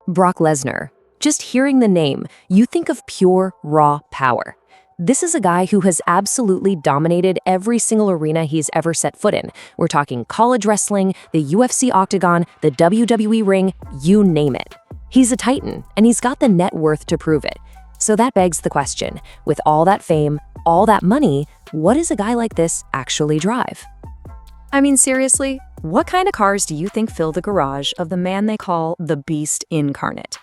Brock Lesnar. Just hearing the name, you think of pure, raw power. This is a guy who has absolutely dominated every single arena he's ever set foot in. We're talking college wrestling, the UFC octagon, the WWE ring, you name it. He's a titan, and he's got the net worth to prove it. So that begs the question, with all that fame, all that money, what does a guy like this actually drive? I mean, seriously, what kind of cars do you think fill the garage of the man they call the Beast Incarnate?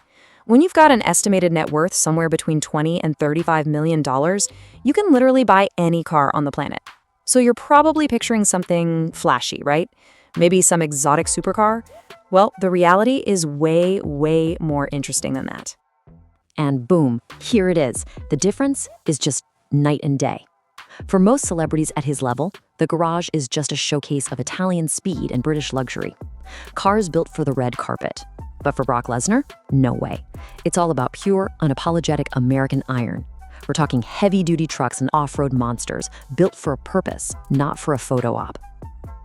When you've got an estimated net worth somewhere between $20 and $35 million, you can literally buy any car on the planet. So you're probably picturing something flashy, right? Maybe some exotic supercar? Well, the reality is way, way more interesting than that. And boom, here it is. The difference is just night and day. For most celebrities at his level, the garage is just a showcase of Italian speed and British luxury. Cars built for the red carpet. But for Brock Lesnar, no way. It's all about pure, unapologetic American iron. We're talking heavy-duty trucks and off-road monsters, built for a purpose, not for a photo op.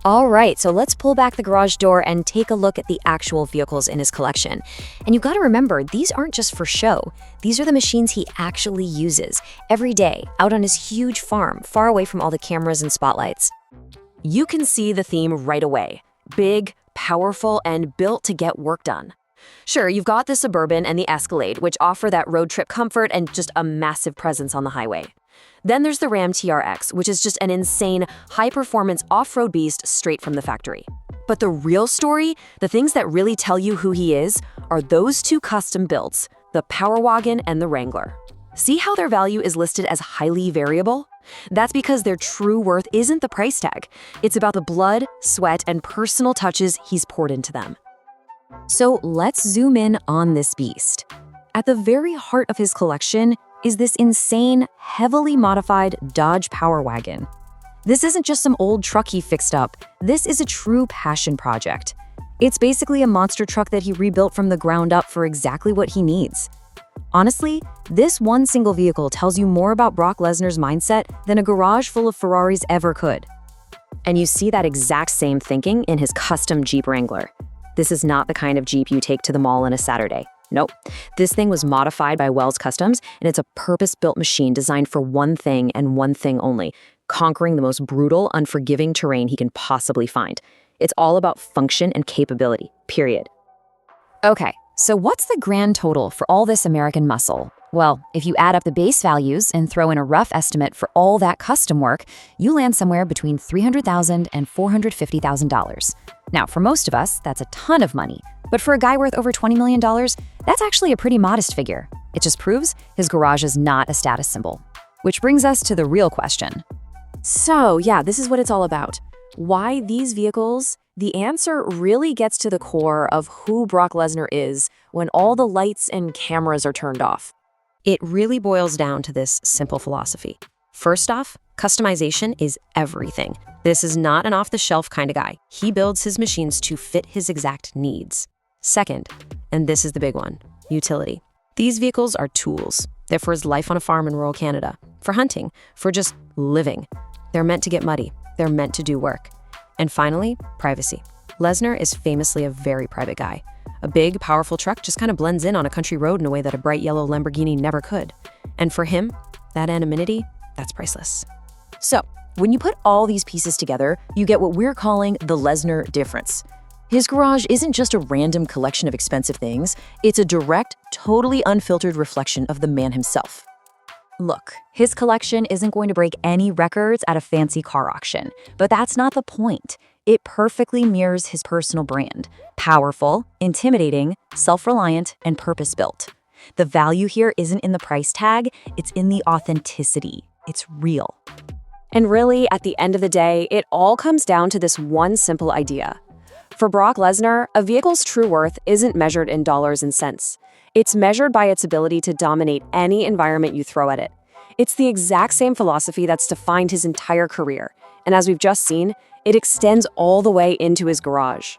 All right, so let's pull back the garage door and take a look at the actual vehicles in his collection. And you've got to remember, these aren't just for show. These are the machines he actually uses every day out on his huge farm, far away from all the cameras and spotlights. You can see the theme right away. Big, powerful, and built to get work done. Sure, you've got the Suburban and the Escalade, which offer that road trip comfort and just a massive presence on the highway. Then there's the RAM TRX, which is just an insane, high-performance off-road beast straight from the factory. But the real story, the things that really tell you who he is, are those two custom builds, the Power Wagon and the Wrangler. See how their value is listed as highly variable? That's because their true worth isn't the price tag. It's about the blood, sweat, and personal touches he's poured into them. So let's zoom in on this beast. At the very heart of his collection is this insane, heavily modified Dodge Power Wagon. This isn't just some old truck he fixed up. This is a true passion project. It's basically a monster truck that he rebuilt from the ground up for exactly what he needs. Honestly, this one single vehicle tells you more about Brock Lesnar's mindset than a garage full of Ferraris ever could. And you see that exact same thinking in his custom Jeep Wrangler. This is not the kind of Jeep you take to the mall on a Saturday. Nope. This thing was modified by Wells Customs, and it's a purpose-built machine designed for one thing and one thing only, conquering the most brutal, unforgiving terrain he can possibly find. It's all about function and capability, period. Okay, so what's the grand total for all this American muscle? Well, if you add up the base values and throw in a rough estimate for all that custom work, you land somewhere between $300,000 and $450,000. Now, for most of us, that's a ton of money. But for a guy worth over $20 million, that's actually a pretty modest figure. It just proves his garage is not a status symbol. Which brings us to the real question. So yeah, this is what it's all about. Why these vehicles? The answer really gets to the core of who Brock Lesnar is when all the lights and cameras are turned off. It really boils down to this simple philosophy. First off, customization is everything. This is not an off-the-shelf kind of guy. He builds his machines to fit his exact needs. Second, and this is the big one, utility. These vehicles are tools. They're for his life on a farm in rural Canada, for hunting, for just living. They're meant to get muddy. They're meant to do work. And finally, privacy. Lesnar is famously a very private guy. A big, powerful truck just kind of blends in on a country road in a way that a bright yellow Lamborghini never could. And for him, that anonymity, that's priceless. So, when you put all these pieces together, you get what we're calling the Lesnar difference. His garage isn't just a random collection of expensive things, it's a direct, totally unfiltered reflection of the man himself. Look, his collection isn't going to break any records at a fancy car auction, but that's not the point. It perfectly mirrors his personal brand. Powerful, intimidating, self-reliant, and purpose-built. The value here isn't in the price tag, it's in the authenticity. It's real. And really, at the end of the day, it all comes down to this one simple idea. For Brock Lesnar, a vehicle's true worth isn't measured in dollars and cents. It's measured by its ability to dominate any environment you throw at it. It's the exact same philosophy that's defined his entire career. And as we've just seen, it extends all the way into his garage.